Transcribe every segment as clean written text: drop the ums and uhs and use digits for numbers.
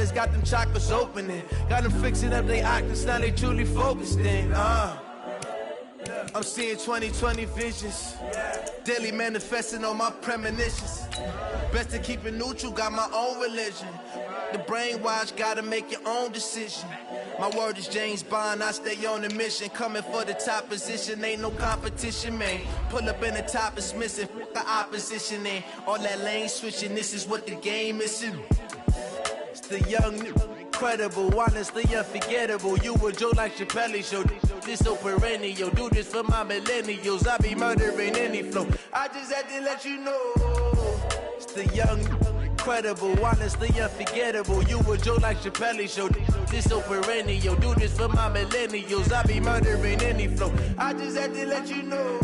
It's got them chakras opening. Got them fixing up they octaves, now they truly focused in. I'm seeing 2020 visions. Daily manifesting on my premonitions. Best to keep it neutral, got my own religion. The brainwash, gotta make your own decision. My word is James Bond, I stay on the mission. Coming for the top position, ain't no competition, man. Pull up in the top is missing, the opposition ain't. All that lane switching, this is what the game is. It's the young, incredible, honestly unforgettable. You a Joe like Chappelle show. This so perennial, do this for my millennials. I be murdering any flow. I just had to let you know. It's the young, incredible, honestly unforgettable. You a Joe like Chappelle show. This so perennial, do this for my millennials. I be murdering any flow. I just had to let you know.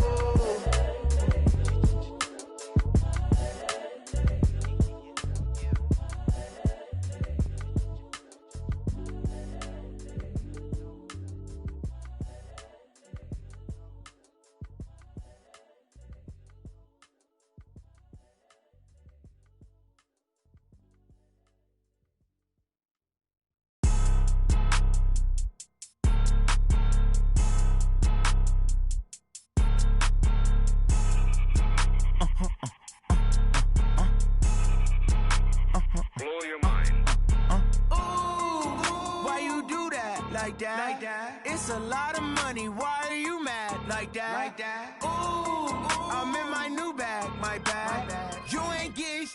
It's a lot of money, why are you mad like that? Ooh, I'm in my new bag, my bad. You ain't get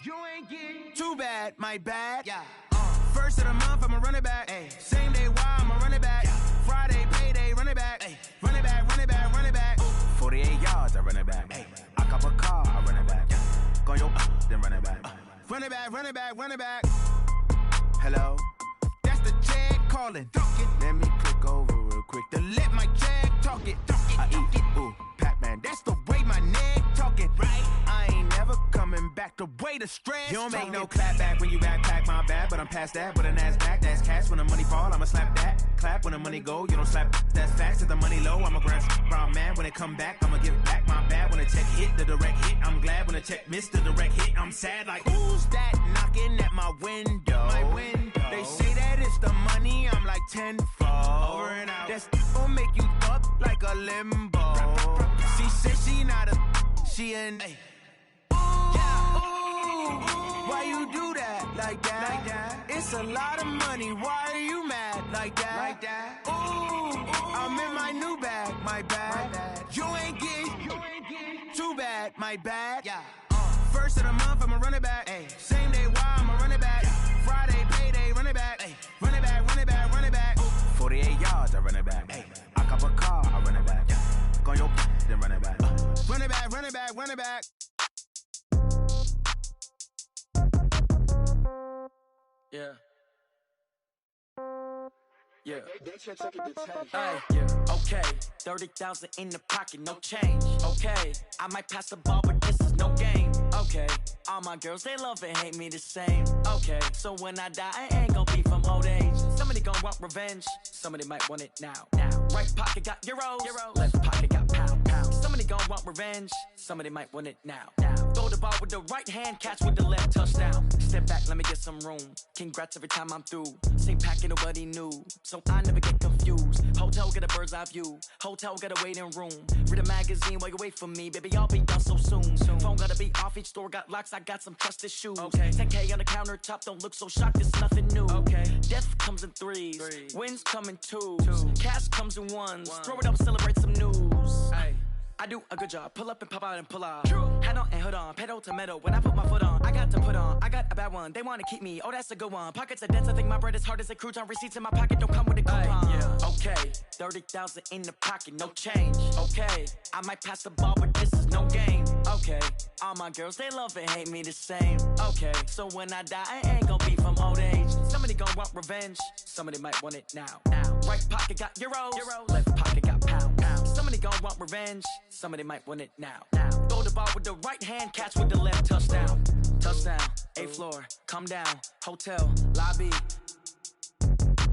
too bad, my bad. First of the month, I'ma run it back. Same day, why I'ma run it back. Friday, payday, run it back. Run it back, run it back, run it back. 48 yards, I run it back. I cop a car, I run it back. Go yo, then run it back. Run it back, run it back, run it back. Hello? That's the check calling. Let me click over real quick to let my check talk it. I eat, ooh, Pac-Man, that's the way my neck talking. Right? I ain't never coming back the way the stress. You don't make no clap back when you backpack my bad, but I'm past that. But an ass back, that's cash. When the money fall, I'ma slap that. Clap when the money go, you don't slap. That's facts. If the money low, I'ma grab brown man. When it come back, I'ma give back my bad. When the check hit, the direct hit. I'm glad when the check missed the direct hit. I'm sad like, who's that knocking at my window? My window. They say that it's the money, I'm like tenfold. Over and out. That's gon' make you up like a limbo. She said she not a, she an. Ooh, why you do that like that? It's a lot of money, why are you mad like that? Ooh, I'm in my new bag, my bad. You ain't get too bad, my bad. First of the month, I'ma run it back. Same day, why I'ma run it back. Friday, payday, run it back. Run it back, run it back, run it back. 48 yards, I run it back. I cop a car, I run it back. Go yo, then run it back. Run it back, run it back, run it back. Yeah. Yeah. Okay, 30,000 in the pocket, no change. Okay, I might pass the ball, but this is no game. Okay, all my girls, they love and hate me the same. Okay, so when I die, I ain't gon' be from old age. Somebody gon' want revenge, somebody might want it now. Right pocket got euros, left pocket got pounds. Somebody gon' want revenge, somebody might want it now. Throw the ball with the right hand, catch with the left, touchdown. Step back, let me get some room. Congrats every time I'm through. Same packet, nobody knew, so I never get confused. Hotel get a bird's eye view, hotel get a waiting room. Read a magazine while you wait for me, baby, I'll be done so soon. Phone gotta be off, each store got locks, I got some trusted shoes. 10K on the countertop, don't look so shocked, it's nothing new. Death comes in threes, wins come in twos. Cash comes in ones, throw it up, celebrate some news. I do a good job, pull up and pop out and pull off. Hat on and hood on, pedal to metal, when I put my foot on, I got to put on, I got a bad one, they wanna keep me, oh that's a good one. Pockets are dense, I think my bread is hard as a crouton, receipts in my pocket don't come with a coupon. Okay, 30,000 in the pocket, no change. Okay, I might pass the ball, but this is no game. Okay, all my girls, they love and hate me the same. Okay, so when I die, I ain't gon' be from old age. Somebody gon' want revenge, somebody might want it now. Right pocket got euros, left pocket got pounds. Somebody gon' want revenge, somebody might want it now. Throw the ball with the right hand, catch with the left, touchdown. Touchdown, 8th floor, come down, hotel, lobby.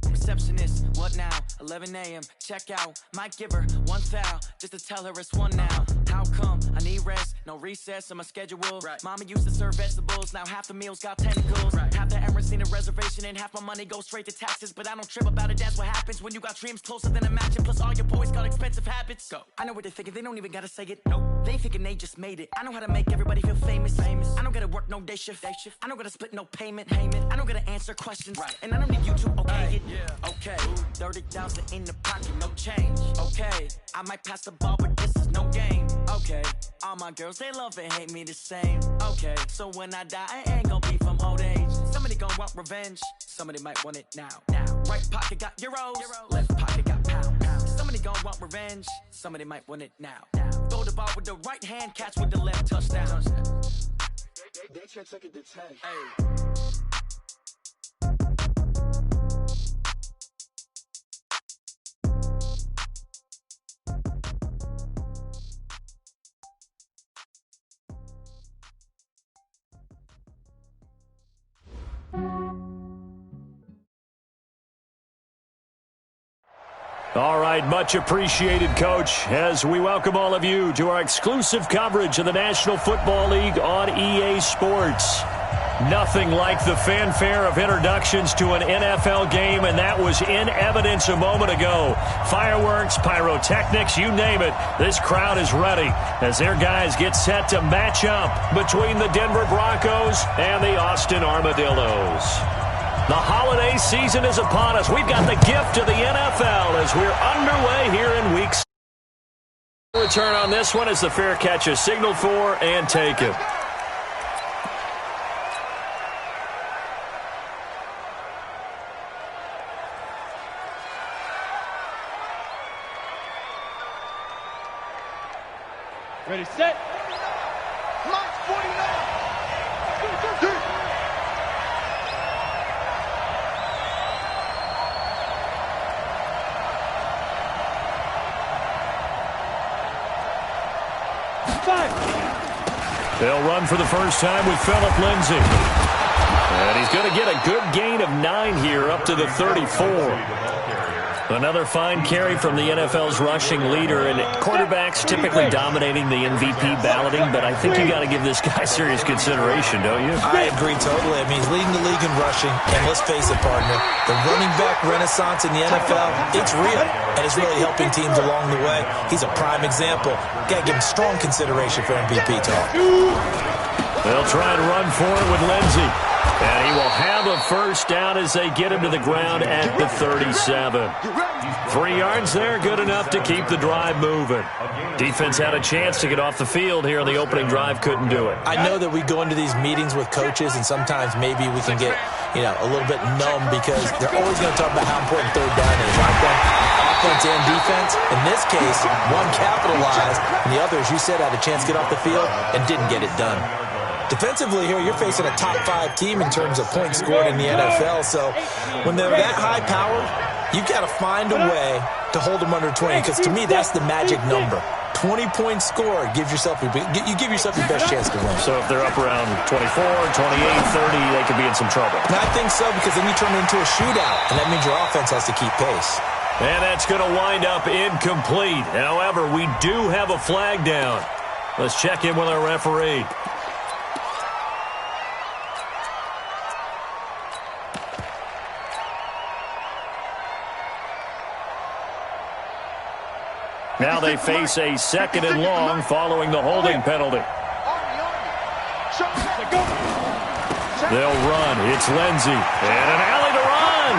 Receptionist, what now? 11 a.m., check out. Might give her one foul, just to tell her it's one now. How come I need rest? No recess in my schedule. Right. Mama used to serve vegetables, now half the meals got tentacles. Right. Half the Emirates need a reservation and half my money goes straight to taxes. But I don't trip about it, that's what happens when you got dreams closer than a mansion. Plus all your boys got expensive habits. Go. I know what they're thinking, they don't even gotta say it. Nope. They thinking they just made it. I know how to make everybody feel famous. I don't gotta work no day shift. I don't gotta split no payment. I don't gotta answer questions. Right. And I don't need you to okay it. Yeah. Okay. 30,000 in the pocket, no change. Okay. I might pass the ball, but this is no game. Okay. All my girls, they love and hate me the same. Okay. So when I die, I ain't gonna be from old age. Somebody gon' want revenge. Somebody might want it now. Right pocket got euros. Left pocket got pounds. Somebody gon' want revenge. Somebody might want it now. Throw the ball with the right hand, catch with the left, touchdown. They can't take it to 10. Hey. All right, much appreciated, Coach, as we welcome all of you to our exclusive coverage of the National Football League on EA Sports. Nothing like the fanfare of introductions to an NFL game, and that was in evidence a moment ago. Fireworks, pyrotechnics, you name it. This crowd is ready as their guys get set to match up between the Denver Broncos and the Austin Armadillos. The holiday season is upon us. We've got the gift of the NFL as we're underway here in week 6. Return on this one as the fair catch is signaled for and taken. Ready, set. Mark 49. They'll run for the first time with Phillip Lindsay. And he's going to get a good gain of 9 here up to the 34. Another fine carry from the NFL's rushing leader, and quarterbacks typically dominating the MVP balloting, but I think you got to give this guy serious consideration, don't you? I agree totally. I mean, he's leading the league in rushing, and let's face it, partner, the running back renaissance in the NFL, it's real, and it's really helping teams along the way. He's a prime example. Got to give him strong consideration for MVP talk. They'll try and run for it with Lindsay. And he will have a first down as they get him to the ground at the 37. 3 yards there, good enough to keep the drive moving. Defense had a chance to get off the field here on the opening drive, couldn't do it. I know that we go into these meetings with coaches, and sometimes maybe we can get, a little bit numb because they're always going to talk about how important third down is, right? Offense and defense. In this case, one capitalized, and the other, as you said, had a chance to get off the field and didn't get it done. Defensively here, you're facing a top 5 team in terms of points scored in the NFL. So when they're that high powered, you've got to find a way to hold them under 20. Because to me, that's the magic number. 20 points scored gives yourself your best chance to win. So if they're up around 24, 28, 30, they could be in some trouble. And I think so, because then you turn it into a shootout, and that means your offense has to keep pace. And that's going to wind up incomplete. However, we do have a flag down. Let's check in with our referee. Now they face a 2nd and long following the holding penalty. They'll run. It's Lindsay. And an alley to run.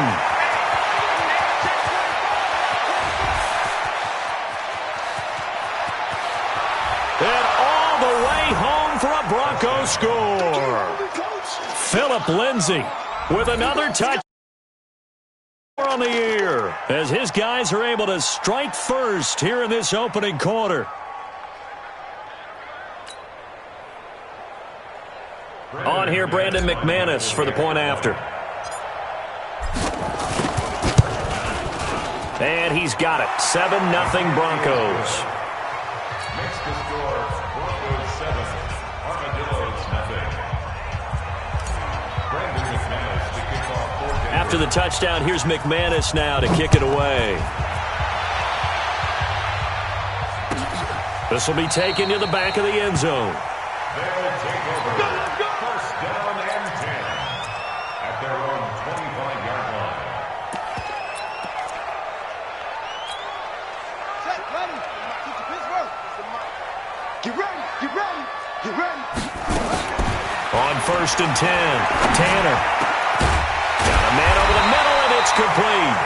And all the way home for a Broncos score. Phillip Lindsay with another touch on the year as his guys are able to strike first here in this opening quarter. On here, Brandon McManus for the point after. And he's got it. 7-0 Broncos. Next to score, Broncos 7, Armadillos nothing. Brandon McManus to kick off 4th. After the touchdown, here's McManus now to kick it away. This will be taken to the back of the end zone. They'll take over. First down and 10 at their own 25-yard line. Set, ready. Get ready, get ready, get ready. On first and 10, Tanner. Got a man over the middle, and it's complete.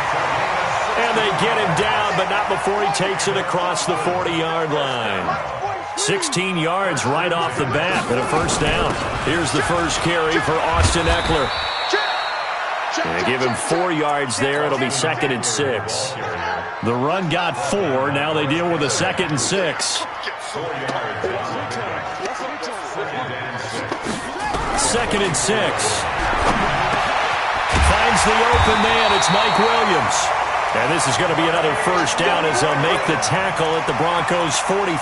And they get him down, but not before he takes it across the 40-yard line. 16 yards right off the bat and a first down. Here's the first carry for Austin Eckler. They give him 4 yards there. It'll be 2nd and 6. The run got 4. Now they deal with a 2nd and 6. 2nd and 6. Finds the open man. It's Mike Williams. And this is going to be another first down as they'll make the tackle at the Broncos' 43.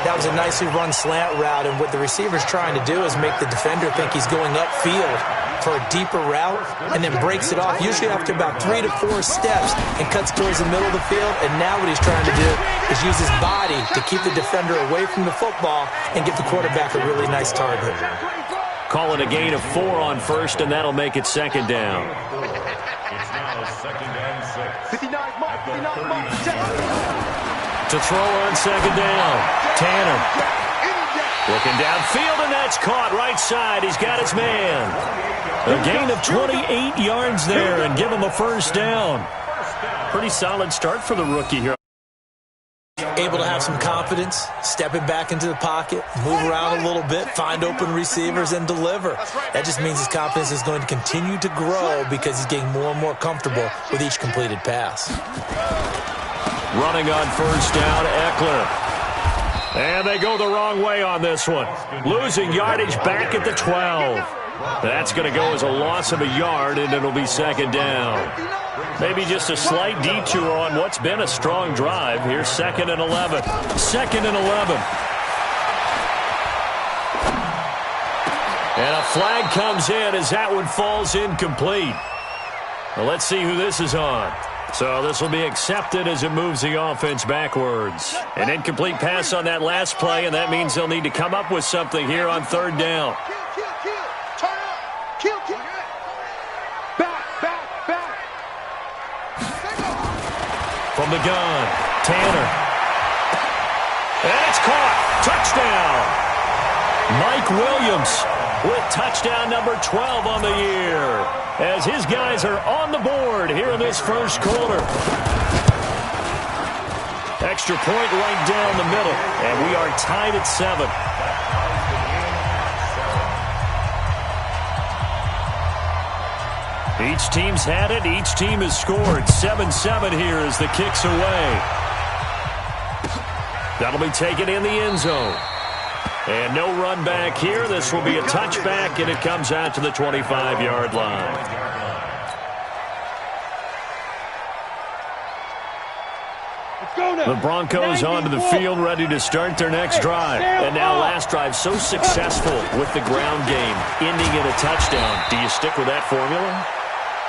That was a nicely run slant route, and what the receiver's trying to do is make the defender think he's going upfield for a deeper route and then breaks it off, usually after about 3 to 4 steps, and cuts towards the middle of the field. And now what he's trying to do is use his body to keep the defender away from the football and give the quarterback a really nice target. Call it a gain of 4 on first, and that'll make it 2nd down. It's now 2nd and 6. 59 mark, 59 mark. To throw on 2nd down, Tanner. Looking downfield, and that's caught right side. He's got his man. A gain of 28 yards there and give him a first down. Pretty solid start for the rookie here. Able to have some confidence, stepping back into the pocket, move around a little bit, find open receivers, and deliver. That just means his confidence is going to continue to grow because he's getting more and more comfortable with each completed pass. Running on first down, Eckler. And they go the wrong way on this one. Losing yardage back at the 12. That's going to go as a loss of a yard, and it'll be 2nd down. Maybe just a slight detour on what's been a strong drive. Here's 2nd and 11. 2nd and 11. And a flag comes in as that one falls incomplete. Well, let's see who this is on. So this will be accepted as it moves the offense backwards. An incomplete pass on that last play, and that means they'll need to come up with something here on 3rd down. Turn up. Kill. Back. From the gun, Tanner. And it's caught. Touchdown. Mike Williams with touchdown number 12 on the year, as his guys are on the board here in this first quarter. Extra point right down the middle, and we are tied at 7. Each team's had it. Each team has scored. 7-7 here as the kick's away. That'll be taken in the end zone. And no run back here. This will be a touchback, and it comes out to the 25-yard line. The Broncos onto the field, ready to start their next drive. And now last drive so successful with the ground game, ending in a touchdown. Do you stick with that formula?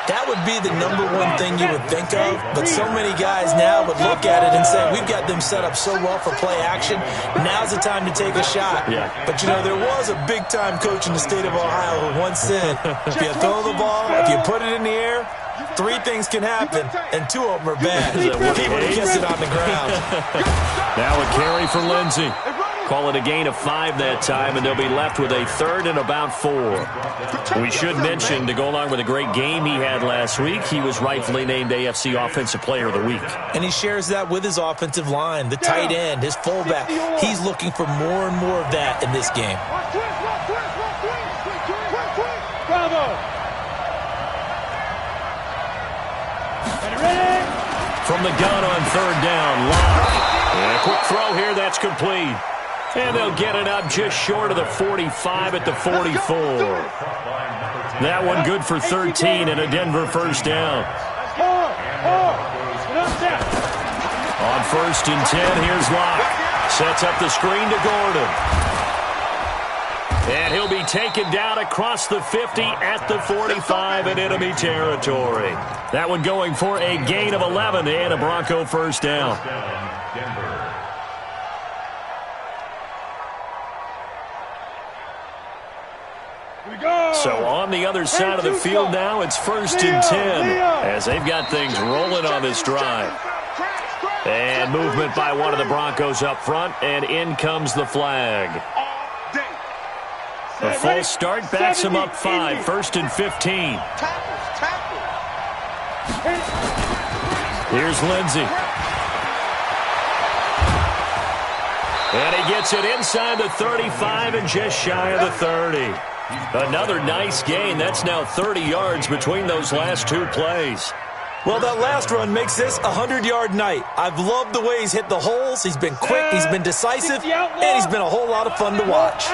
That would be the number one thing you would think of, but so many guys now would look at it and say, we've got them set up so well for play action, now's the time to take a shot. Yeah. But, you know, there was a big-time coach in the state of Ohio who once said, if you throw the ball, if you put it in the air, 3 things can happen, and 2 of them are bad. People to kiss it on the ground. Now a carry for Lindsey. Call it a gain of 5 that time, and they'll be left with a 3rd and about 4. We should mention, to go along with a great game he had last week, he was rightfully named AFC Offensive Player of the Week. And he shares that with his offensive line, the tight end, his fullback. He's looking for more and more of that in this game. Bravo! From the gun on 3rd down, Locke. And a quick throw here, that's complete. And they'll get it up just short of the 45 at the 44. That one good for 13 and a Denver first down. On 1st and 10, here's Locke. Sets up the screen to Gordon. And he'll be taken down across the 50 at the 45 in enemy territory. That one going for a gain of 11 and a Bronco first down. So on the other side of the field now, it's 1st and 10 as they've got things rolling on this drive. And movement by one of the Broncos up front, and in comes the flag. A false start backs him up 5, 1st and 15. Here's Lindsey. And he gets it inside the 35 and just shy of the 30. Another nice gain. That's now 30 yards between those last two plays. Well, that last run makes this a 100-yard night. I've loved the way he's hit the holes. He's been quick, he's been decisive, and he's been a whole lot of fun to watch.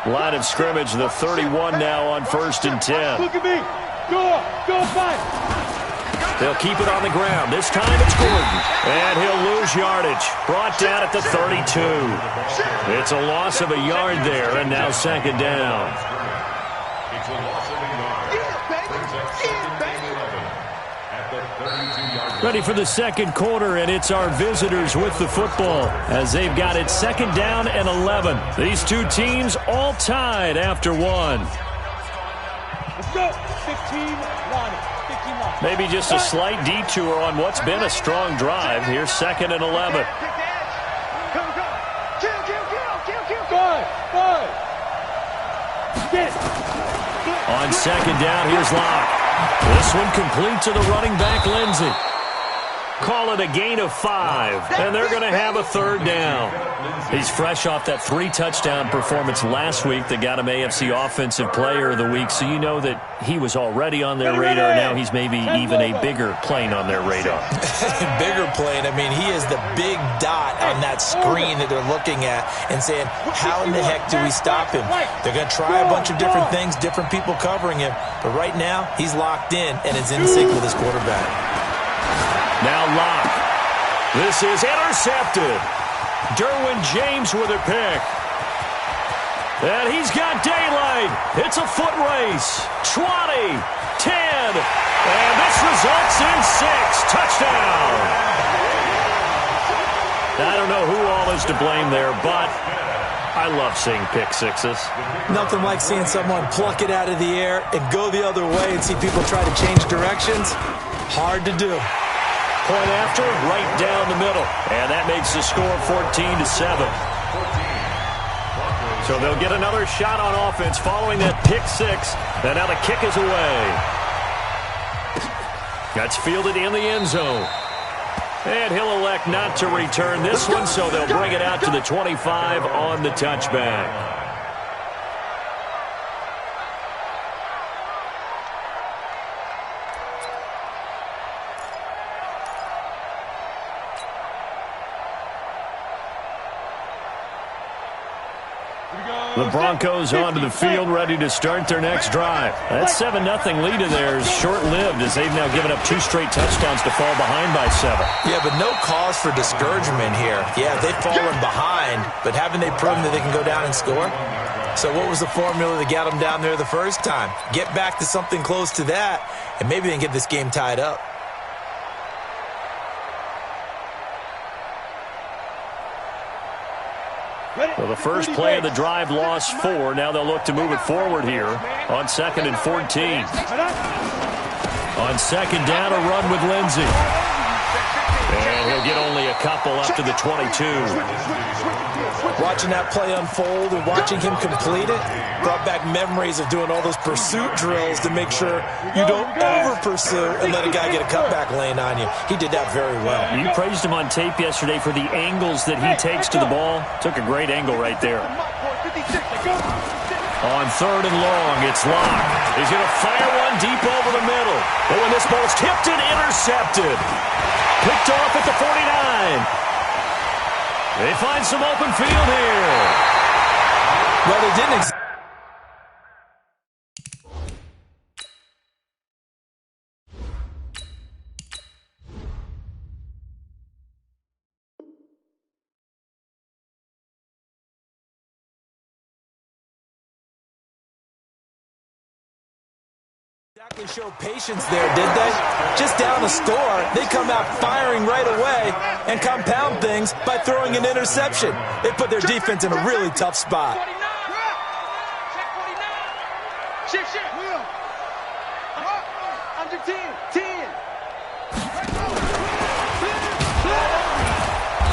Line of scrimmage, the 31 now on 1st and 10. Look at me. Go fight. They'll keep it on the ground. This time it's Gordon. And he'll lose yardage. Brought down at the 32. It's a loss of a yard there, and now 2nd down. It's a loss of a yard. Brings up 2nd and 11 at the 32-yard line. Ready for the second quarter, and it's our visitors with the football as they've got it 2nd down and 11. These two teams all tied after one. Let's go. 15-1. Maybe just a slight detour on what's been a strong drive. Here's 2nd and 11. On 2nd down, here's Locke. This one complete to the running back, Lindsey. Call it a gain of 5, and they're going to have a 3rd down. He's fresh off that 3-touchdown performance last week that got him AFC Offensive Player of the Week, so you know that he was already on their radar. Now he's maybe even a bigger plane on their radar. Bigger plane. I mean, he is the big dot on that screen that they're looking at and saying, how in the heck do we stop him? They're going to try a bunch of different things, different people covering him, but right now he's locked in and is in sync with his quarterback. Now Locke. This is intercepted. Derwin James with a pick. And he's got daylight. It's a foot race. 20, 10, and this results in 6. Touchdown. I don't know who all is to blame there, but I love seeing pick sixes. Nothing like seeing someone pluck it out of the air and go the other way and see people try to change directions. Hard to do. Point after, right down the middle. And that makes the score 14-7. So they'll get another shot on offense following that pick 6. And now the kick is away. That's fielded in the end zone. And he'll elect not to return this one, so they'll bring it out to the 25 on the touchback. The Broncos onto the field, ready to start their next drive. That 7-0 lead of theirs short-lived as they've now given up 2 straight touchdowns to fall behind by 7. Yeah, but no cause for discouragement here. Yeah, they've fallen behind, but haven't they proven that they can go down and score? So what was the formula that got them down there the first time? Get back to something close to that, and maybe they can get this game tied up. Well, the first play of the drive lost 4. Now they'll look to move it forward here on 2nd and 14. On 2nd down, a run with Lindsey. And he'll get only a couple up to the 22. Watching that play unfold and watching him complete it brought back memories of doing all those pursuit drills to make sure you don't over-pursue and let a guy get a cutback lane on you. He did that very well. You praised him on tape yesterday for the angles that he takes to the ball. Took a great angle right there. On 3rd and long, it's Locke. He's going to fire one deep over the middle. But when this ball's tipped and intercepted. Picked off at the 49. They find some open field here. Well, they didn't exactly show patience there, did they? Just down a score, they come out firing right away and compound things by throwing an interception. They put their defense in a really tough spot. Shift.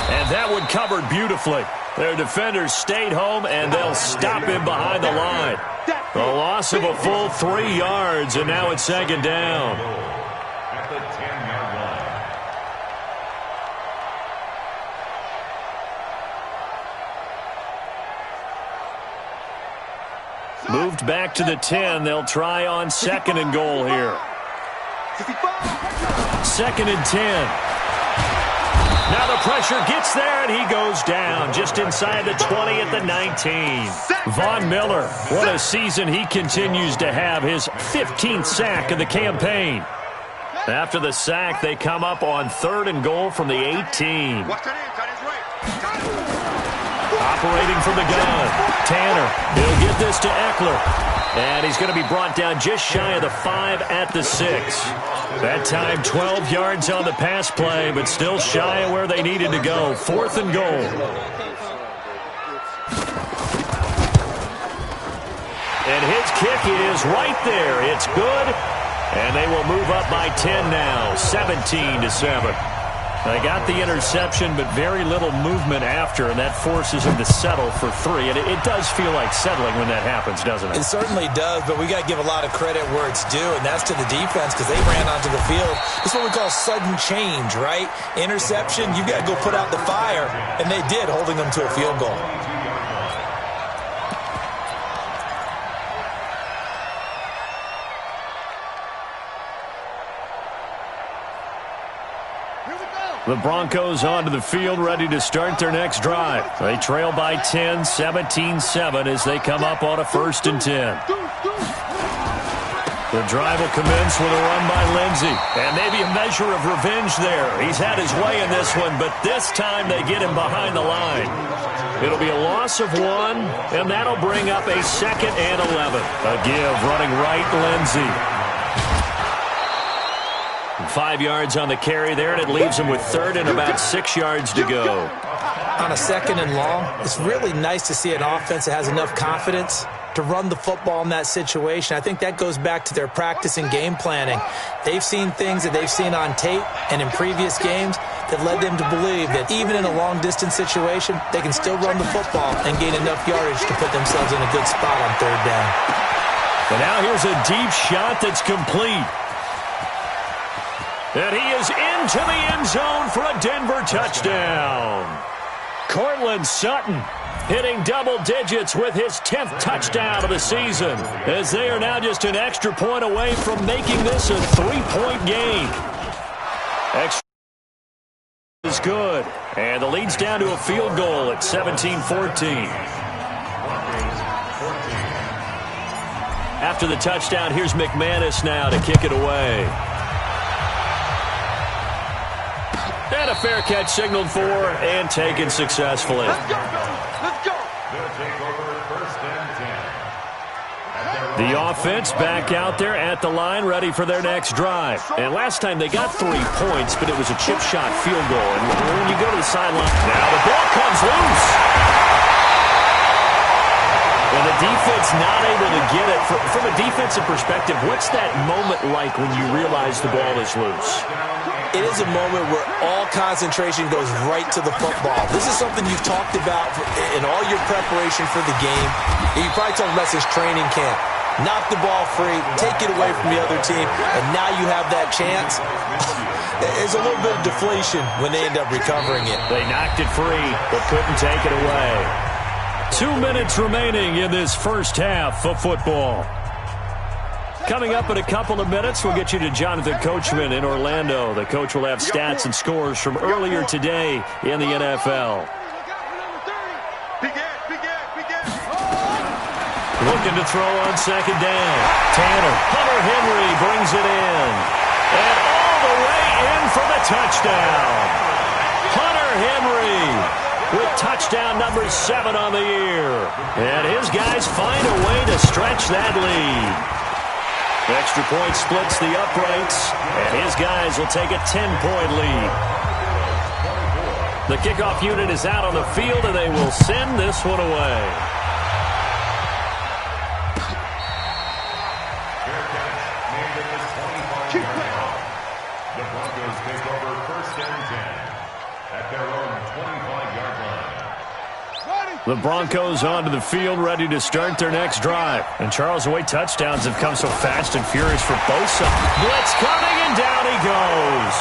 And that one covered beautifully. Their defenders stayed home, and they'll stop him behind the line. A loss of a full 3 yards, and now it's second down. At the 10-yard line. Moved back to the 10. They'll try on second and goal here. Second and 10. Now the pressure gets there, and he goes down just inside the 20 at the 19. Von Miller, what a season he continues to have, his 15th sack of the campaign. After the sack, they come up on third and goal from the 18. Operating from the gun, Tanner. He'll get this to Eckler. And he's going to be brought down just shy of the 5 at the 6. That time, 12 yards on the pass play, but still shy of where they needed to go. Fourth and goal. And his kick is right there. It's good. And they will move up by 10 now, 17-7. They got the interception, but very little movement after, and that forces him to settle for 3. And it does feel like settling when that happens, doesn't it? It certainly does, but we got to give a lot of credit where it's due, and that's to the defense because they ran onto the field. It's what we call sudden change, right? Interception, you got to go put out the fire, and they did, holding them to a field goal. The Broncos onto the field, ready to start their next drive. They trail by 10, 17-7 as they come up on a 1st and 10. The drive will commence with a run by Lindsey. And maybe a measure of revenge there. He's had his way in this one, but this time they get him behind the line. It'll be a loss of 1, and that'll bring up a 2nd and 11. A give running right, Lindsey. 5 yards on the carry there, and it leaves him with 3rd and about 6 yards to go. On a 2nd and long, it's really nice to see an offense that has enough confidence to run the football in that situation. I think that goes back to their practice and game planning. They've seen things that they've seen on tape and in previous games that led them to believe that even in a long-distance situation, they can still run the football and gain enough yardage to put themselves in a good spot on 3rd down. And now here's a deep shot that's complete. And he is into the end zone for a Denver touchdown. Cortland Sutton hitting double digits with his 10th touchdown of the season, as they are now just an extra point away from making this a 3-point game. Extra is good, and the lead's down to a field goal at 17-14. After the touchdown, here's McManus now to kick it away. And a fair catch signaled for and taken successfully. Let's go. They'll take over 1st and 10. The offense back out there at the line, ready for their next drive. And last time they got 3 points, but it was a chip shot field goal. And when you go to the sideline, now the ball comes loose. And the defense not able to get it. From a defensive perspective, what's that moment like when you realize the ball is loose? It is a moment where all concentration goes right to the football. This is something you've talked about in all your preparation for the game. You probably talked about since training camp. Knock the ball free, take it away from the other team, and now you have that chance. There's a little bit of deflation when they end up recovering it. They knocked it free, but couldn't take it away. 2 minutes remaining in this first half of football. Coming up in a couple of minutes, we'll get you to Jonathan Coachman in Orlando. The coach will have stats and scores from earlier today in the NFL. Looking to throw on 2nd down. Tanner, Hunter Henry brings it in. And all the way in for the touchdown. Hunter Henry with touchdown number 7 on the year. And his guys find a way to stretch that lead. Extra point splits the uprights, and his guys will take a 10-point lead. The kickoff unit is out on the field, and they will send this one away. Fair catch made at the 25-yard line. The Broncos take over 1st and 10 at their own 25-yard line. The Broncos onto the field, ready to start their next drive. And Charles, the way touchdowns have come so fast and furious for both sides. Blitz coming, and down he goes.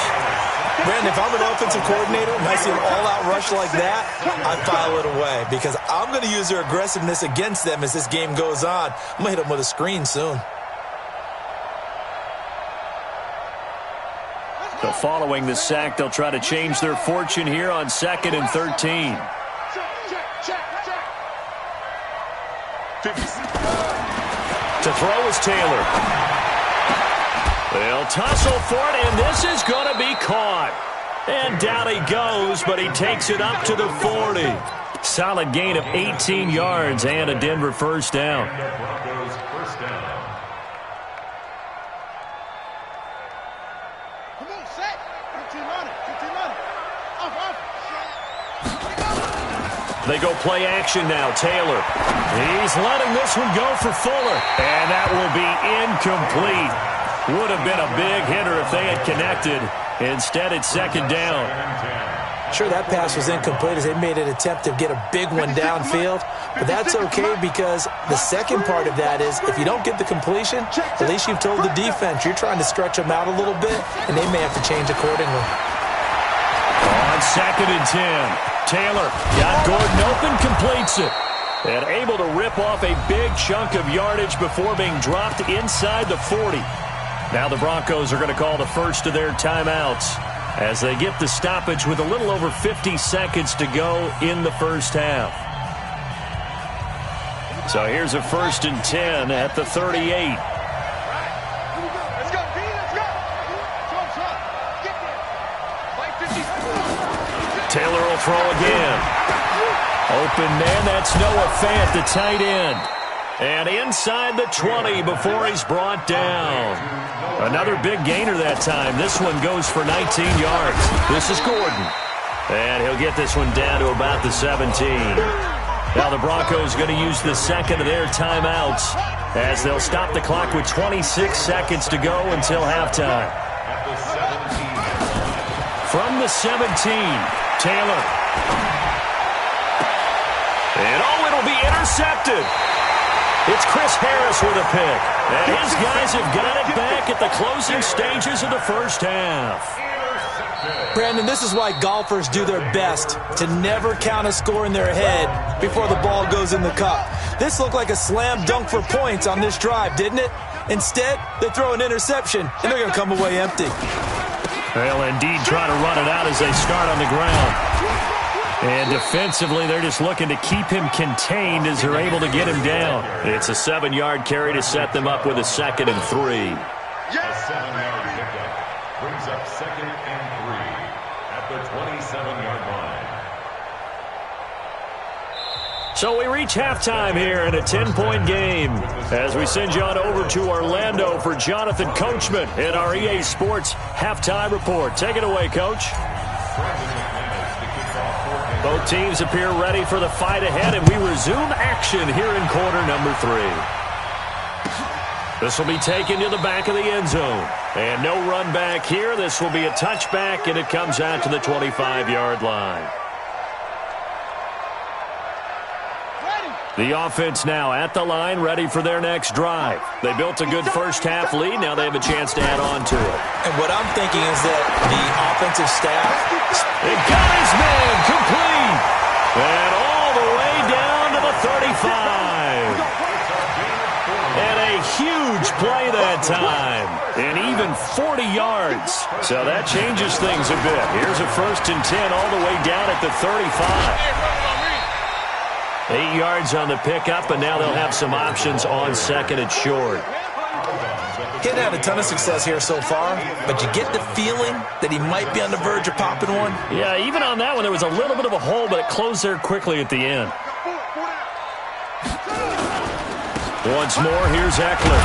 Brandon, if I'm an offensive coordinator and I see an all-out rush like that, I file it away because I'm going to use their aggressiveness against them as this game goes on. I'm going to hit them with a screen soon. So following the sack, they'll try to change their fortune here on 2nd and 13. To throw is Taylor. They'll tussle for it, and this is going to be caught. And down he goes, but he takes it up to the 40. Solid gain of 18 yards and a Denver first down. Broncos first down. Come on, set. 15 on it. 15 on it. Off. They go play action now. Taylor. He's letting this one go for Fuller. And that will be incomplete. Would have been a big hitter if they had connected. Instead, it's 2nd down. Sure, that pass was incomplete as they made an attempt to get a big one downfield. But that's okay because the second part of that is if you don't get the completion, at least you've told the defense you're trying to stretch them out a little bit, and they may have to change accordingly. On 2nd and 10, Taylor got Gordon open, completes it. And able to rip off a big chunk of yardage before being dropped inside the 40. Now the Broncos are going to call the first of their timeouts as they get the stoppage with a little over 50 seconds to go in the first half. So here's a 1st and 10 at the 38. Let's go, D. Let's go. Get there. Taylor will throw again. Open man, that's Noah Fant, the tight end. And inside the 20 before he's brought down. Another big gainer that time. This one goes for 19 yards. This is Gordon. And he'll get this one down to about the 17. Now the Broncos going to use the second of their timeouts as they'll stop the clock with 26 seconds to go until halftime. From the 17, Taylor. And it'll be intercepted. It's Chris Harris with a pick. And his guys have got it back at the closing stages of the first half. Brandon, this is why golfers do their best to never count a score in their head before the ball goes in the cup. This looked like a slam dunk for points on this drive, didn't it? Instead, they throw an interception, and they're going to come away empty. They'll indeed try to run it out as they start on the ground. And defensively, they're just looking to keep him contained as they're able to get him down. It's a 7-yard carry to set them up with a 2nd and 3. A 7-yard pickup brings up 2nd and 3 at the 27-yard line. So we reach halftime here in a 10-point game as we send you on over to Orlando for Jonathan Coachman in our EA Sports Halftime Report. Take it away, Coach. Both teams appear ready for the fight ahead, and we resume action here in quarter number 3. This will be taken to the back of the end zone. And no run back here. This will be a touchback, and it comes out to the 25-yard line. The offense now at the line, ready for their next drive. They built a good first-half lead. Now they have a chance to add on to it. And what I'm thinking is that the offensive staff... They got his man complete. And all the way down to the 35. And a huge play that time. And even 40 yards. So that changes things a bit. Here's a 1st and 10 all the way down at the 35. 8 yards on the pickup, and now they'll have some options on 2nd and short. He hadn't had a ton of success here so far, but you get the feeling that he might be on the verge of popping one. Yeah, even on that one, there was a little bit of a hole, but it closed there quickly at the end. Once more, here's Eckler.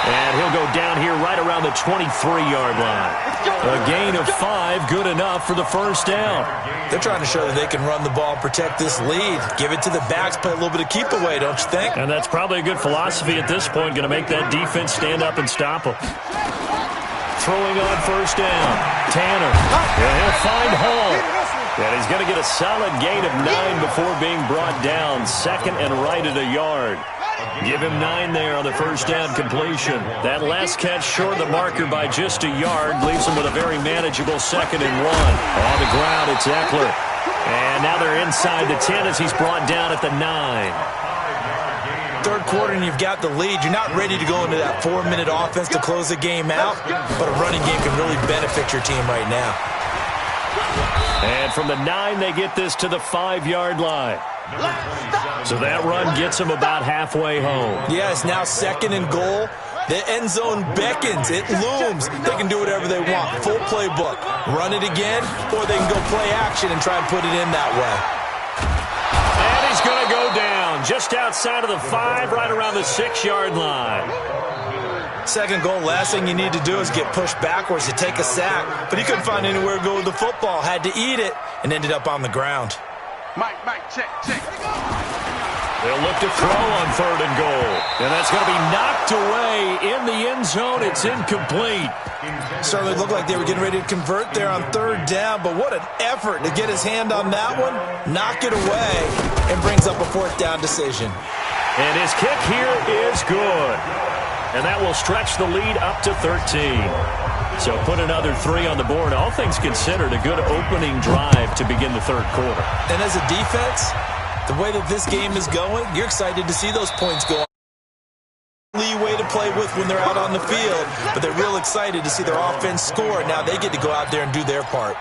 And he'll go down here right around the 23-yard line. A gain of 5, good enough for the first down. They're trying to show that they can run the ball and protect this lead. Give it to the backs, play a little bit of keep away, don't you think? And that's probably a good philosophy at this point, going to make that defense stand up and stop them. throwing on first down. Tanner. And he'll find Hall. And he's going to get a solid gain of 9 before being brought down. Second and right at a yard. Give him 9 there on the first down completion. That last catch short of the marker by just a yard leaves him with a very manageable 2nd and 1. On the ground, it's Eckler. And now they're inside the 10 as he's brought down at the 9. Third quarter and you've got the lead. You're not ready to go into that 4-minute offense to close the game out, but a running game can really benefit your team right now. And from the 9, they get this to the 5-yard line. So that run gets them about halfway home. Yeah, it's now 2nd and goal. The end zone beckons. It looms. They can do whatever they want. Full playbook. Run it again, or they can go play action and try and put it in that way. And he's going to go down just outside of the 5, right around the 6-yard line. 2nd goal, last thing you need to do is get pushed backwards to take a sack. But he couldn't find anywhere to go with the football. Had to eat it and ended up on the ground. Mike, check. They'll look to throw on 3rd and goal. And that's going to be knocked away in the end zone. It's incomplete. Certainly looked like they were getting ready to convert there on 3rd down, but what an effort to get his hand on that one, knock it away, and brings up a 4th down decision. And his kick here is good. And that will stretch the lead up to 13. So put another 3 on the board. All things considered, a good opening drive to begin the 3rd quarter. And as a defense, the way that this game is going, you're excited to see those points go on. Leeway to play with when they're out on the field, but they're real excited to see their offense score. Now they get to go out there and do their part.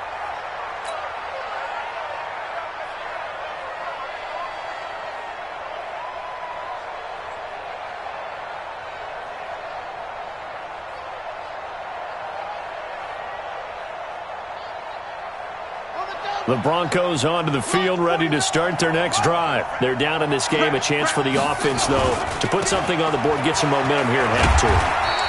The Broncos onto the field, ready to start their next drive. They're down in this game. A chance for the offense, though, to put something on the board, get some momentum here at half 2.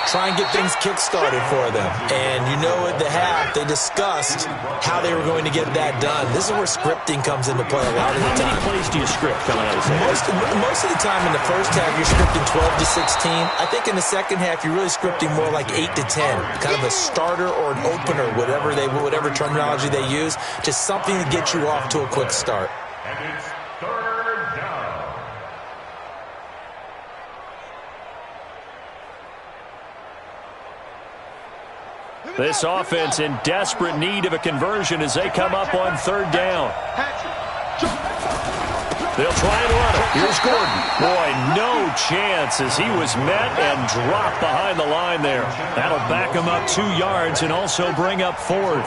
Try and get things kick-started for them. And you know at the half, they discussed how they were going to get that done. This is where scripting comes into play a lot of the time. How many plays do you script coming out of the second? Most of the time in the first half, you're scripting 12 to 16. I think in the second half, you're really scripting more like 8 to 10. Kind of a starter or an opener, whatever terminology they use. Just something to get you off to a quick start. And it's 3rd down. This offense in desperate need of a conversion as they come up on 3rd down. They'll try and run it. Here's Gordon. Boy, no chance as he was met and dropped behind the line there. That'll back him up 2 yards and also bring up 4th.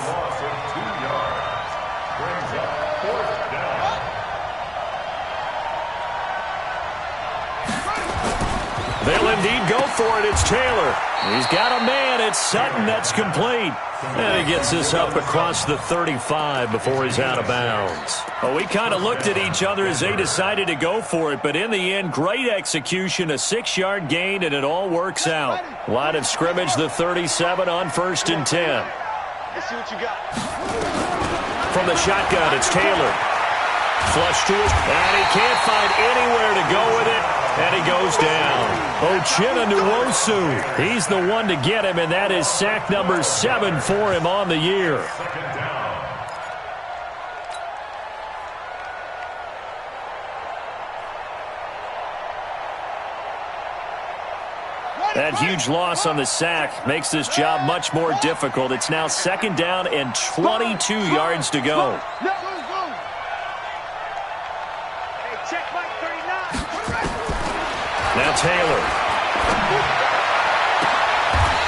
They'll indeed go for it. It's Taylor. He's got a man. It's Sutton. That's complete. And he gets this up across the 35 before he's out of bounds. Well, we kind of looked at each other as they decided to go for it, but in the end, great execution, a 6-yard gain, and it all works out. Line of scrimmage, the 37 on 1st and 10. Let's see what you got. From the shotgun, it's Taylor. Flush to his, and he can't find anywhere to go with it, and he goes down. Uchenna Nwosu, he's the one to get him, and that is sack number 7 for him on the year. That huge loss on the sack makes this job much more difficult. It's now 2nd down and 22 yards to go. Now Taylor.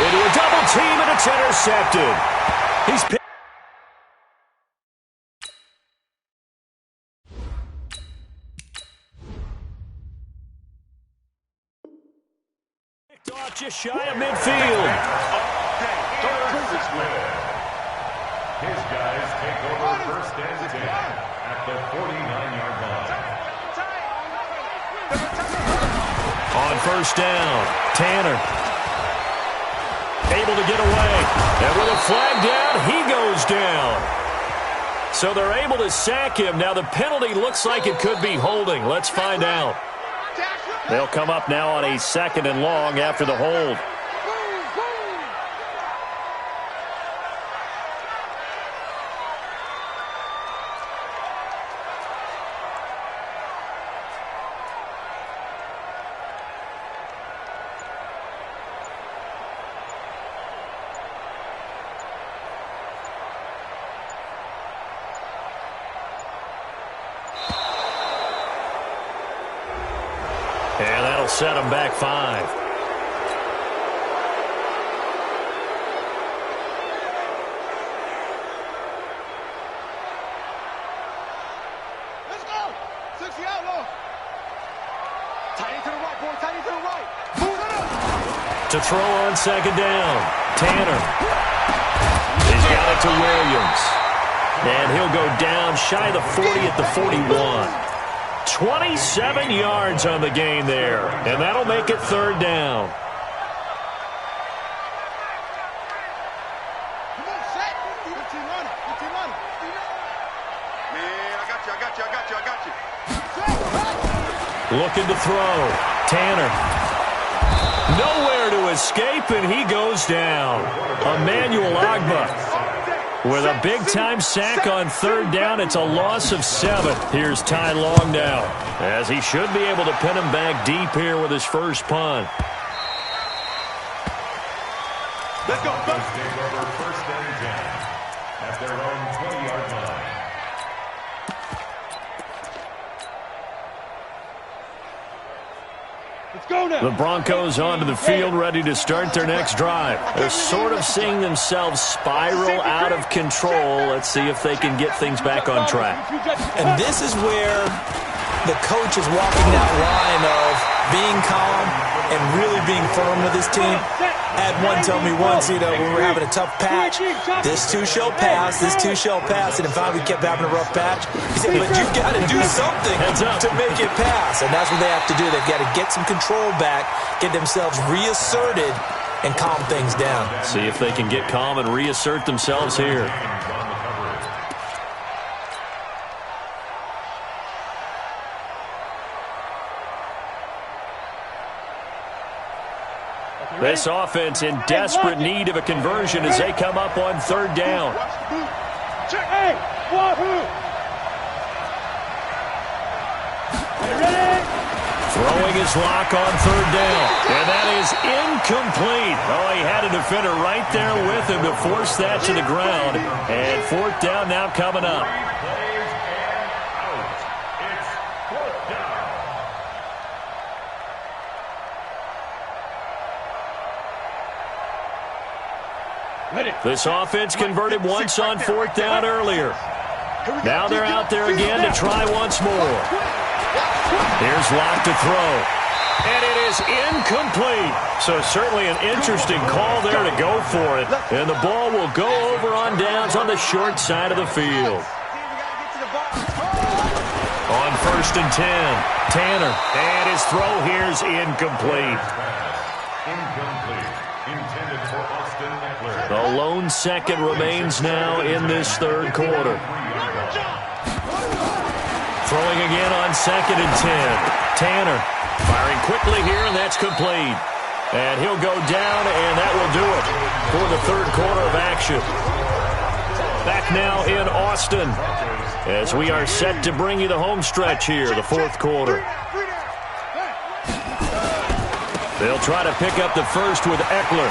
Into a double team, and it's intercepted. He's picked. Off just shy of midfield. His guys take over 1st and 10 at the 49-yard line. On 1st down, Tanner. Able to get away. And with a flag down, he goes down. So they're able to sack him. Now the penalty looks like it could be holding. Let's find out. They'll come up now on a 2nd and long after the hold. set them back 5. Let's go. 60 outlaw. Tight end to the right, boy. Tight end to the right. To throw on second down. Tanner. He's got it to Williams. And he'll go down shy of the 40 at the 41. 27 yards on the game there. And that'll make it third down. Come on, set. 15 on it. 15 on it. Man, I got you. Looking to throw. Tanner. Nowhere to escape, and he goes down. Emmanuel Agba with a big-time sack on third down. It's a loss of 7. Here's Ty Long now, as he should be able to pin him back deep here with his first punt. Let's go. Take over first and 10 at their own 20-yard line. Let's go now. The Broncos onto the field, ready to start their next drive. They're sort of seeing themselves spiral out of control. Let's see if they can get things back on track. And this is where the coach is walking that line of being calm and really being firm with his team. I had one tell me once, when we were having a tough patch, this too shall pass, and then finally we kept having a rough patch. He said, but you've got to do something to make it pass, and that's what they have to do. They've got to get some control back, get themselves reasserted, and calm things down. See if they can get calm and reassert themselves here. This offense in desperate need of a conversion as they come up on third down. Check. Hey, wahoo. Throwing his lock on third down. And that is incomplete. Oh, he had a defender right there with him to force that to the ground. And fourth down now coming up. This offense converted once on fourth down earlier. Now they're out there again to try once more. Here's Locke to throw. And it is incomplete. So certainly an interesting call there to go for it. And the ball will go over on downs on the short side of the field. On first and 10, Tanner. And his throw here is incomplete. Intended for Austin Eckler. The lone second remains now in this third quarter. Throwing again on second and 10. Tanner firing quickly here, and that's complete. And he'll go down, and that will do it for the third quarter of action. Back now in Austin as we are set to bring you the home stretch here, the fourth quarter. They'll try to pick up the first with Eckler.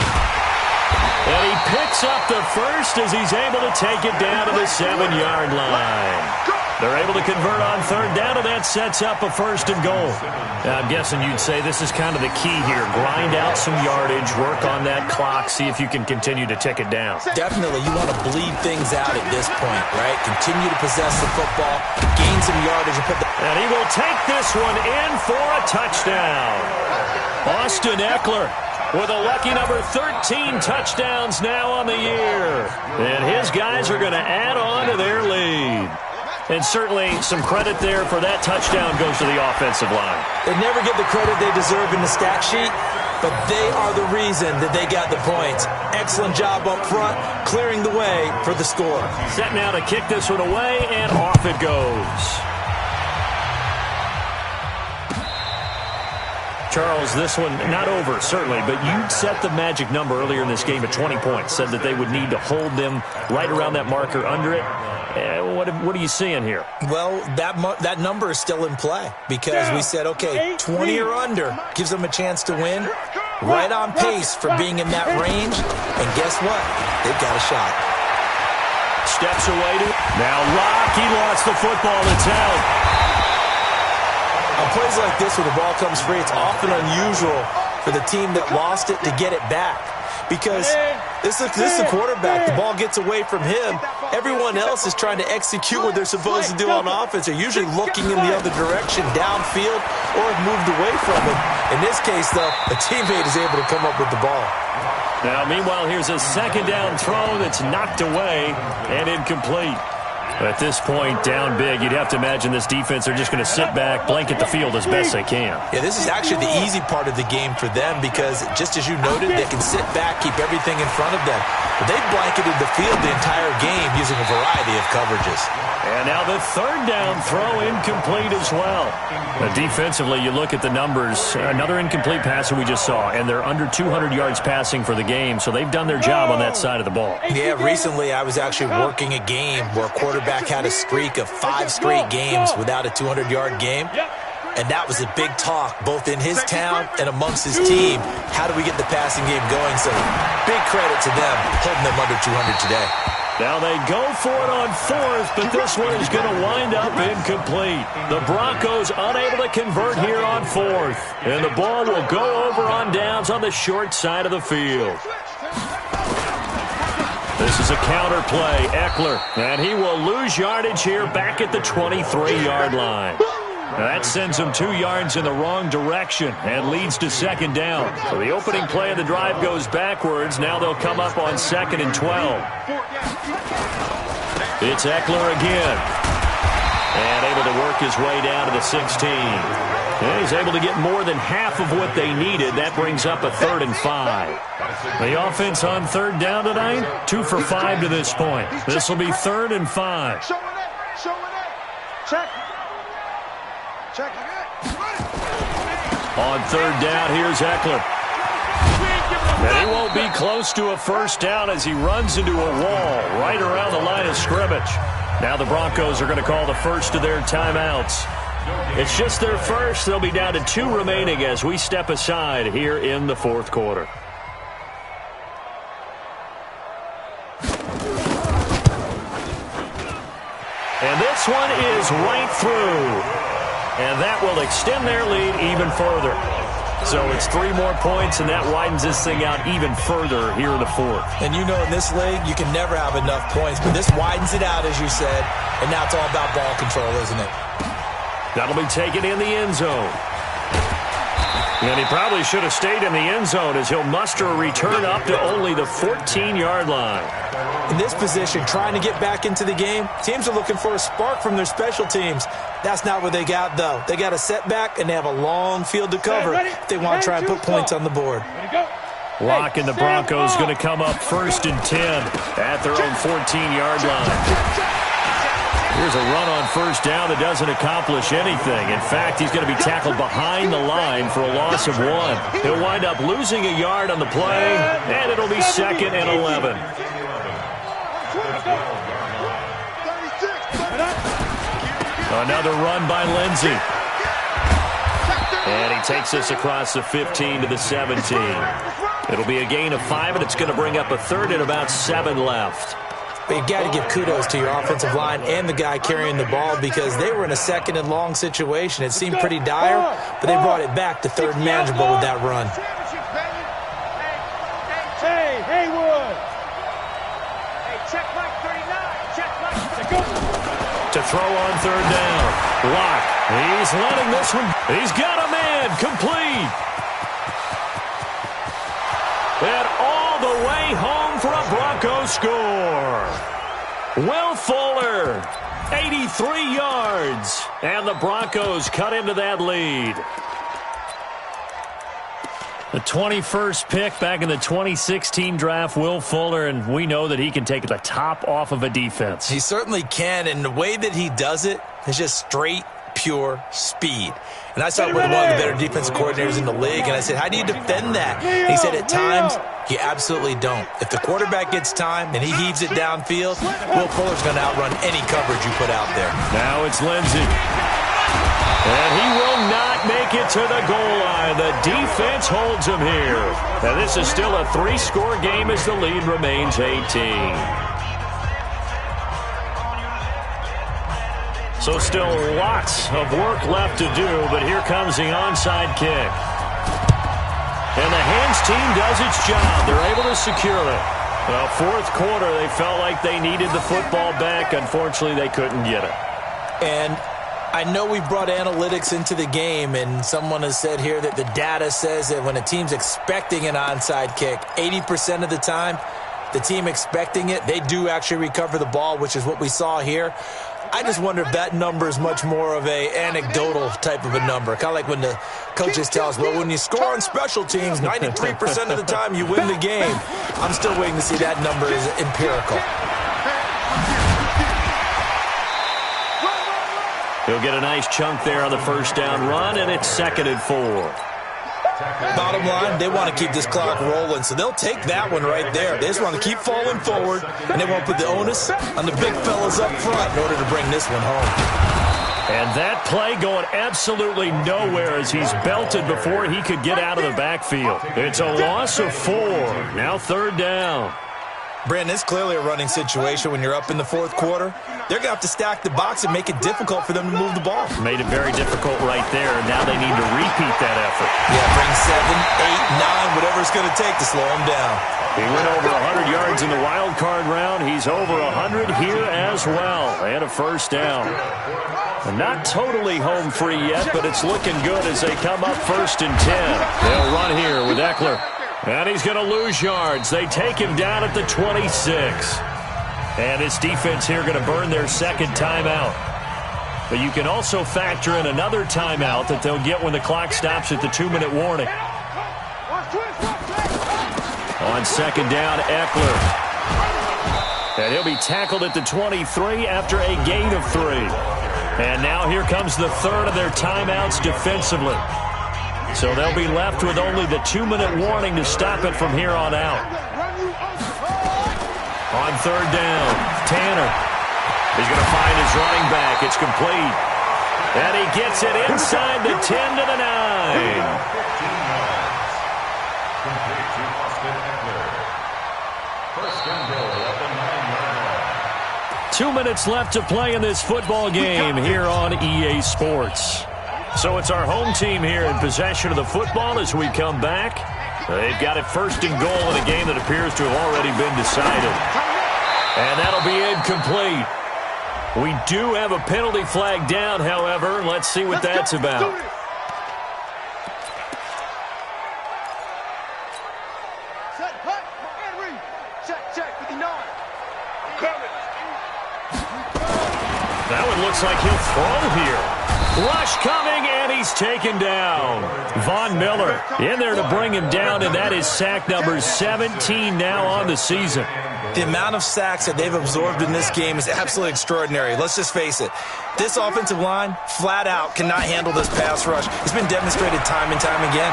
And he picks up the first as he's able to take it down to the 7-yard line. They're able to convert on third down, and that sets up a first and goal. Now, I'm guessing you'd say this is kind of the key here. Grind out some yardage, work on that clock, see if you can continue to tick it down. Definitely, you want to bleed things out at this point, right? Continue to possess the football, gain some yardage, and put the... And he will take this one in for a touchdown. Austin Eckler with a lucky number 13 touchdowns now on the year. And his guys are going to add on to their lead. And certainly some credit there for that touchdown goes to the offensive line. They never get the credit they deserve in the stat sheet, but they are the reason that they got the points. Excellent job up front, clearing the way for the score. Set now to kick this one away, and off it goes. Charles, this one not over, certainly, but you set the magic number earlier in this game at 20 points, said that they would need to hold them right around that marker under it. What are you seeing here? Well, that number is still in play because we said, okay, 20 or under gives them a chance to win. Right on pace for being in that range. And guess what? They've got a shot. Steps away to... Now Locke, he lost the football. It's out. On plays like this where the ball comes free, it's often unusual for the team that lost it to get it back. Because this is the quarterback. The ball gets away from him. Everyone else is trying to execute what they're supposed to do on offense. They're usually looking in the other direction, downfield, or have moved away from him. In this case, though, a teammate is able to come up with the ball. Now, meanwhile, here's a second down throw that's knocked away and incomplete. At this point, down big, you'd have to imagine this defense are just going to sit back, blanket the field as best they can. Yeah, this is actually the easy part of the game for them because, just as you noted, they can sit back, keep everything in front of them. But they've blanketed the field the entire game using a variety of coverages. And now the third down throw incomplete as well. Defensively, you look at the numbers. Another incomplete passer we just saw, and they're under 200 yards passing for the game, so they've done their job on that side of the ball. Yeah, recently I was actually working a game where a quarterback had a streak of 5 straight games without a 200-yard game. And that was a big talk, both in his town and amongst his team. How do we get the passing game going? So big credit to them, holding them under 200 today. Now they go for it on fourth, but this one is going to wind up incomplete. The Broncos unable to convert here on fourth. And the ball will go over on downs on the short side of the field. This is a counter play, Eckler, and he will lose yardage here back at the 23-yard line. Now that sends him 2 yards in the wrong direction and leads to second down. So the opening play of the drive goes backwards. Now they'll come up on 2nd and 12. It's Eckler again. And able to work his way down to the 16. And he's able to get more than half of what they needed. That brings up a 3rd and 5. The offense on third down tonight, 2 for 5 to this point. This will be 3rd and 5. Check. On third down, here's Eckler. And he won't be close to a first down as he runs into a wall right around the line of scrimmage. Now the Broncos are going to call the first of their timeouts. It's just their first. They'll be down to 2 remaining as we step aside here in the fourth quarter. And this one is right through. And that will extend their lead even further. So it's 3 more points, and that widens this thing out even further here in the fourth. And you know in this league, you can never have enough points, but this widens it out, as you said, and now it's all about ball control, isn't it? That'll be taken in the end zone. And he probably should have stayed in the end zone as he'll muster a return up to only the 14-yard line. In this position, trying to get back into the game, teams are looking for a spark from their special teams. That's not what they got, though. They got a setback, and they have a long field to cover if they want to try and put points on the board. Locke and the Broncos going to come up 1st and 10 at their own 14-yard line. Here's a run on first down that doesn't accomplish anything. In fact, he's going to be tackled behind the line for a loss of 1. He'll wind up losing a yard on the play, and it'll be 2nd and 11. Another run by Lindsey. And he takes us across the 15 to the 17. It'll be a gain of 5, and it's going to bring up a 3rd and about 7 left. But you got to give kudos to your offensive line and the guy carrying the ball because they were in a 2nd and long situation. It seemed pretty dire, but they brought it back to 3rd and manageable with that run. Hey, Haywood. Hey, check Mike 39. Check Mike. To throw on third down. Locke. He's letting this one. He's got a man. Complete. And all the way home for a Broncos score. Will Fuller, 83 yards. And the Broncos cut into that lead. The 21st pick back in the 2016 draft, Will Fuller, and we know that he can take the top off of a defense. He certainly can, and the way that he does it is just straight, pure speed. And I saw it with one of the better defensive coordinators in the league, and I said, how do you defend that? And he said, at times, you absolutely don't. If the quarterback gets time and he heaves it downfield, Will Fuller's going to outrun any coverage you put out there. Now it's Lindsey. And he will not make it to the goal line. The defense holds him here. And this is still a 3-score game as the lead remains 18. So still lots of work left to do, but here comes the onside kick. And the hands team does its job. They're able to secure it. Well, fourth quarter, they felt like they needed the football back. Unfortunately, they couldn't get it. And I know we brought analytics into the game, and someone has said here that the data says that when a team's expecting an onside kick, 80% of the time, the team expecting it, they do actually recover the ball, which is what we saw here. I just wonder if that number is much more of a anecdotal type of a number. Kind of like when the coaches tell us, well, when you score on special teams, 93% of the time you win the game. I'm still waiting to see that number is empirical. He'll get a nice chunk there on the first down run, and it's 2nd and 4. Bottom line, they want to keep this clock rolling, so they'll take that one right there. They just want to keep falling forward, and they won't put the onus on the big fellas up front in order to bring this one home. And that play going absolutely nowhere as he's belted before he could get out of the backfield. It's a loss of 4. Now 3rd down. Brandon, it's clearly a running situation when you're up in the fourth quarter. They're going to have to stack the box and make it difficult for them to move the ball. Made it very difficult right there. Now they need to repeat that effort. Yeah, bring 7, 8, 9, whatever it's going to take to slow them down. He went over 100 yards in the wild card round. He's over 100 here as well. And a first down. Not totally home free yet, but it's looking good as they come up 1st and 10. They'll run here with Eckler. And he's going to lose yards. They take him down at the 26. And this defense here going to burn their 2nd timeout. But you can also factor in another timeout that they'll get when the clock stops at the 2-minute warning. On 2nd down, Eckler. And he'll be tackled at the 23 after a gain of 3. And now here comes the 3rd of their timeouts defensively. So they'll be left with only the 2-minute warning to stop it from here on out. On 3rd down, Tanner. He's going to find his running back. It's complete. And he gets it inside the 10 to the 9. 2 minutes left to play in this football game here on EA Sports. So it's our home team here in possession of the football as we come back. They've got it 1st and goal in a game that appears to have already been decided. And that'll be incomplete. We do have a penalty flag down, however. Let's see what that's about. That one looks like he'll throw here. Rush coming, and he's taken down. Von Miller in there to bring him down, and that is sack number 17 now on the season. The amount of sacks that they've absorbed in this game is absolutely extraordinary. Let's just face it. This offensive line, flat out, cannot handle this pass rush. It's been demonstrated time and time again.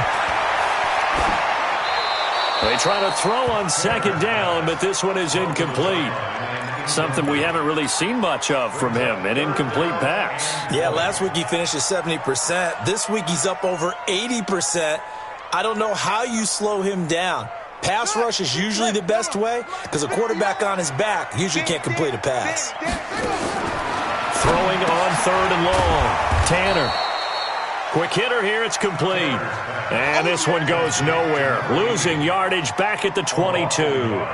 They try to throw on 2nd down, but this one is incomplete. Something we haven't really seen much of from him, an incomplete pass. Yeah, last week he finished at 70%. This week he's up over 80%. I don't know how you slow him down. Pass rush is usually the best way because a quarterback on his back usually can't complete a pass. Throwing on 3rd and long. Tanner. Quick hitter here, it's complete. And this one goes nowhere. Losing yardage back at the 22.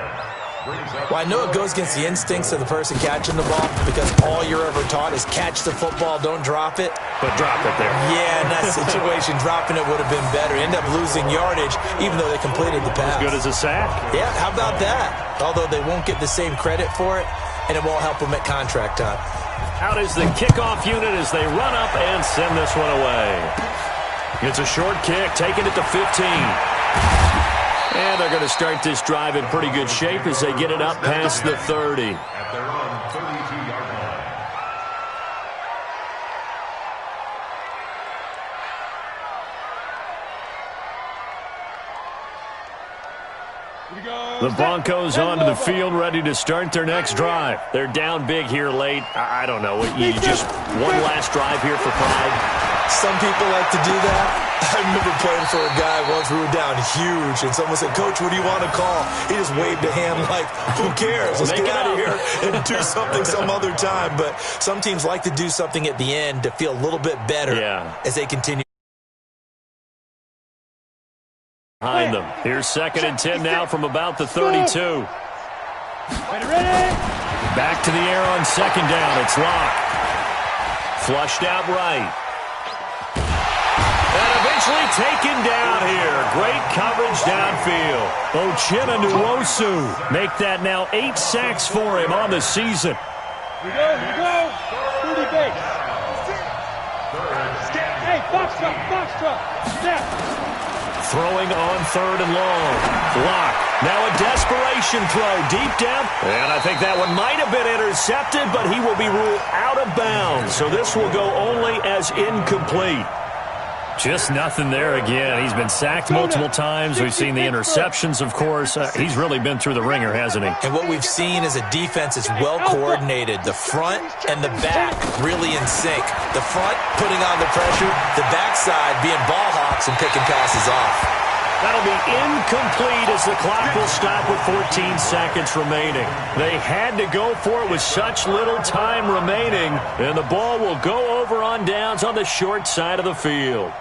Well, I know it goes against the instincts of the person catching the ball because all you're ever taught is catch the football, don't drop it. But drop it there. Yeah, in that situation, dropping it would have been better. End up losing yardage even though they completed the pass. As good as a sack. Yeah, how about that? Although they won't get the same credit for it, and it won't help them at contract time. Out is the kickoff unit as they run up and send this one away. It's a short kick, taken at the 15. And they're going to start this drive in pretty good shape as they get it up past the 30. At their own 32-yard line. The Broncos onto the field, ready to start their next drive. They're down big here late. I don't know. You just one last drive here for pride. Some people like to do that. I remember playing for a guy once. We were down huge, and someone said, "Coach, what do you want to call?" He just waved a hand like, "Who cares? Let's get out of here and do something some other time." But some teams like to do something at the end to feel a little bit better as they continue. Behind them. Here's 2nd and 10 now from about the 32. Ready? Back to the air on 2nd down. It's Locke. Flushed out right. And eventually taken down here. Great coverage downfield. Uchenna Nwosu make that now 8 sacks for him on the season. Here we go. 30 base. Hey, box truck. Step. Throwing on 3rd and long. Locke. Now a desperation throw deep down. And I think that one might have been intercepted, but he will be ruled out of bounds. So this will go only as incomplete. Just nothing there again. He's been sacked multiple times. We've seen the interceptions, of course. He's really been through the ringer, hasn't he? And what we've seen is a defense that's well coordinated. The front and the back really in sync. The front putting on the pressure, the backside being ball hawks and picking passes off. That'll be incomplete as the clock will stop with 14 seconds remaining. They had to go for it with such little time remaining, and the ball will go over on downs on the short side of the field.